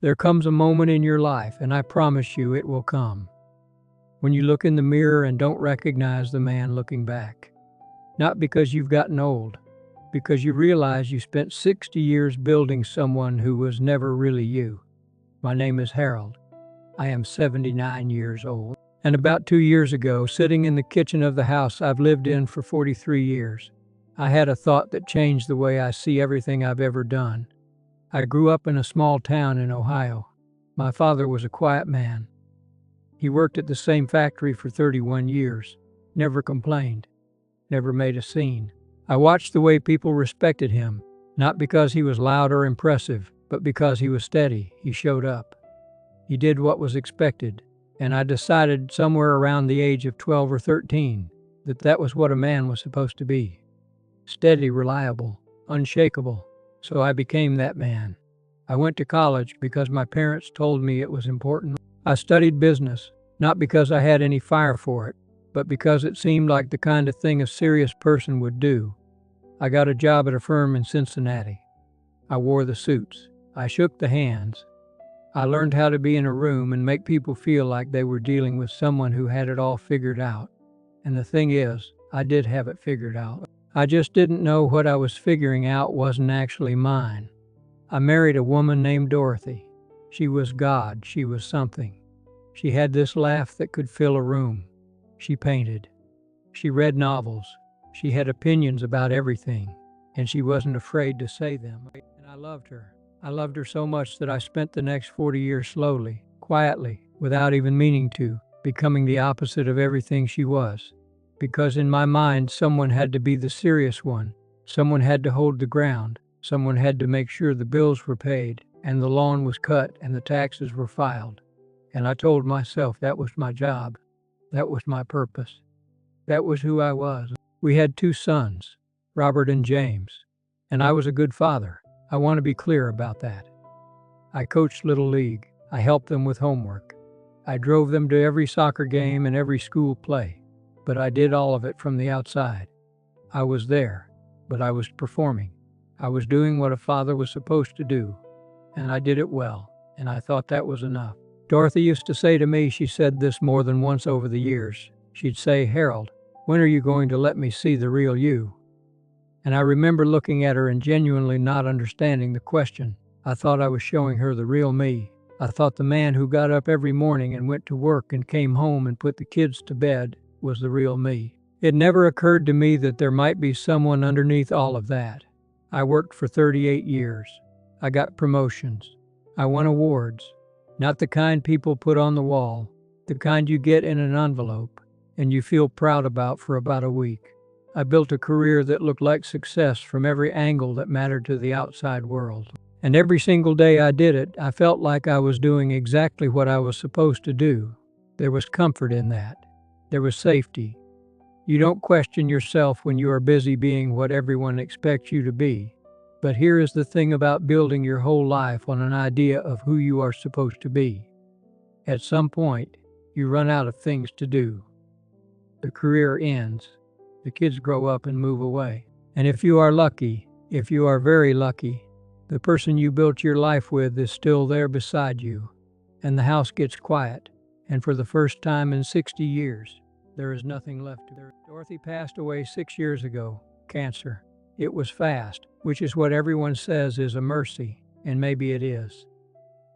There comes a moment in your life, and I promise you it will come, when you look in the mirror and don't recognize the man looking back. Not because you've gotten old, because you realize you spent 60 years building someone who was never really you. My name is Harold. I am 79 years old. And about 2 years ago, sitting in the kitchen of the house I've lived in for 43 years, I had a thought that changed the way I see everything I've ever done. I grew up in a small town in Ohio. My father was a quiet man. He worked at the same factory for 31 years, never complained, never made a scene. I watched the way people respected him, not because he was loud or impressive, but because he was steady. He showed up. He did what was expected, and I decided somewhere around the age of 12 or 13 that that was what a man was supposed to be. Steady, reliable, unshakable. So I became that man. I went to college because my parents told me it was important. I studied business, not because I had any fire for it, but because it seemed like the kind of thing a serious person would do. I got a job at a firm in Cincinnati. I wore the suits. I shook the hands. I learned how to be in a room and make people feel like they were dealing with someone who had it all figured out. And the thing is, I did have it figured out. I just didn't know what I was figuring out wasn't actually mine. I married a woman named Dorothy. She was God. She was something. She had this laugh that could fill a room. She painted. She read novels. She had opinions about everything, and she wasn't afraid to say them. And I loved her. I loved her so much that I spent the next 40 years slowly, quietly, without even meaning to, becoming the opposite of everything she was. Because in my mind, someone had to be the serious one. Someone had to hold the ground. Someone had to make sure the bills were paid, and the lawn was cut, and the taxes were filed. And I told myself that was my job. That was my purpose. That was who I was. We had 2 sons, Robert and James, and I was a good father. I want to be clear about that. I coached Little League. I helped them with homework. I drove them to every soccer game and every school play, but I did all of it from the outside. I was there, but I was performing. I was doing what a father was supposed to do, and I did it well, and I thought that was enough. Dorothy used to say to me, she said this more than once over the years, she'd say, "Harold, when are you going to let me see the real you?" And I remember looking at her and genuinely not understanding the question. I thought I was showing her the real me. I thought the man who got up every morning and went to work and came home and put the kids to bed was the real me. It never occurred to me that there might be someone underneath all of that. I worked for 38 years. I got promotions. I won awards. Not the kind people put on the wall, the kind you get in an envelope and you feel proud about for about a week. I built a career that looked like success from every angle that mattered to the outside world. And every single day I did it, I felt like I was doing exactly what I was supposed to do. There was comfort in that. There was safety. You don't question yourself when you are busy being what everyone expects you to be. But here is the thing about building your whole life on an idea of who you are supposed to be. At some point, you run out of things to do. The career ends. The kids grow up and move away. And if you are lucky, if you are very lucky, the person you built your life with is still there beside you. And the house gets quiet. And for the first time in 60 years, there is nothing left to do. Dorothy passed away 6 years ago. Cancer. It was fast, which is what everyone says is a mercy, and maybe it is.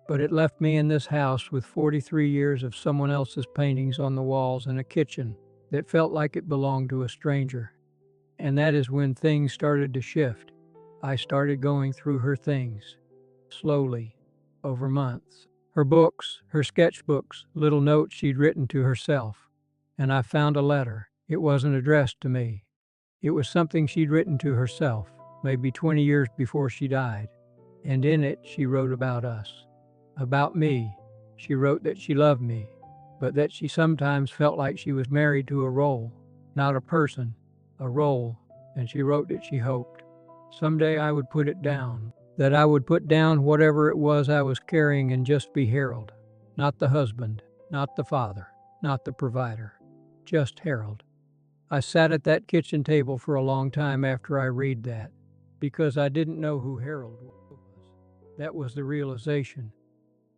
But it left me in this house with 43 years of someone else's paintings on the walls and a kitchen that felt like it belonged to a stranger. And that is when things started to shift. I started going through her things, slowly, over months. Her books, her sketchbooks, little notes she'd written to herself. And I found a letter. It wasn't addressed to me. It was something she'd written to herself, maybe 20 years before she died. And in it, she wrote about us. About me. She wrote that she loved me, but that she sometimes felt like she was married to a role, not a person, a role. And she wrote that she hoped someday I would put it down, that I would put down whatever it was I was carrying and just be Harold. Not the husband, not the father, not the provider, just Harold. I sat at that kitchen table for a long time after I read that, because I didn't know who Harold was. That was the realization.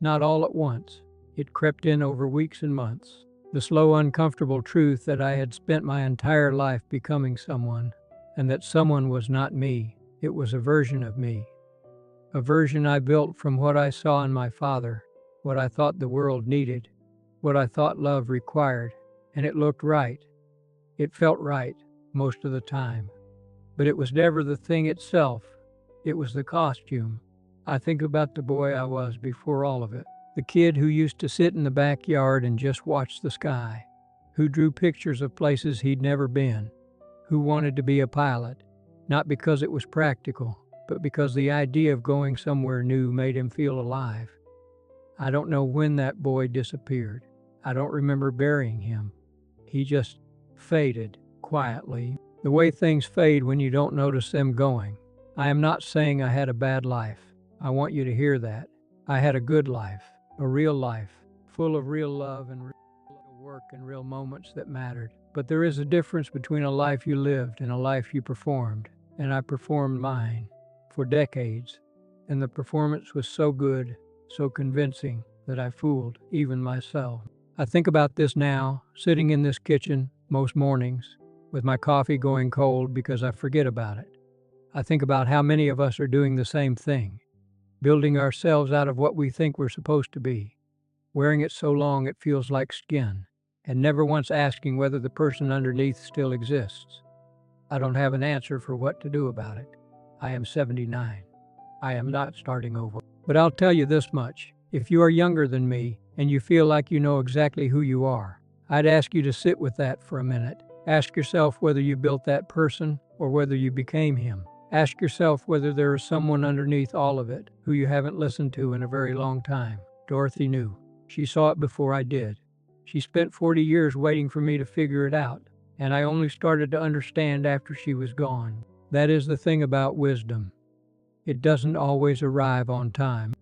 Not all at once. It crept in over weeks and months. The slow, uncomfortable truth that I had spent my entire life becoming someone, and that someone was not me. It was a version of me. A version I built from what I saw in my father, what I thought the world needed, what I thought love required, and it looked right. It felt right most of the time. But it was never the thing itself. It was the costume. I think about the boy I was before all of it. The kid who used to sit in the backyard and just watch the sky, who drew pictures of places he'd never been, who wanted to be a pilot, not because it was practical, but because the idea of going somewhere new made him feel alive. I don't know when that boy disappeared. I don't remember burying him. He just faded quietly, the way things fade when you don't notice them going. I am not saying I had a bad life. I want you to hear that. I had a good life, a real life, full of real love and real work and real moments that mattered. But there is a difference between a life you lived and a life you performed, and I performed mine for decades, and the performance was so good, so convincing, that I fooled even myself. I think about this now, sitting in this kitchen most mornings, with my coffee going cold because I forget about it. I think about how many of us are doing the same thing, building ourselves out of what we think we're supposed to be, wearing it so long it feels like skin, and never once asking whether the person underneath still exists. I don't have an answer for what to do about it. I am 79. I am not starting over. But I'll tell you this much. If you are younger than me and you feel like you know exactly who you are, I'd ask you to sit with that for a minute. Ask yourself whether you built that person or whether you became him. Ask yourself whether there is someone underneath all of it who you haven't listened to in a very long time. Dorothy knew. She saw it before I did. She spent 40 years waiting for me to figure it out, and I only started to understand after she was gone. That is the thing about wisdom. It doesn't always arrive on time.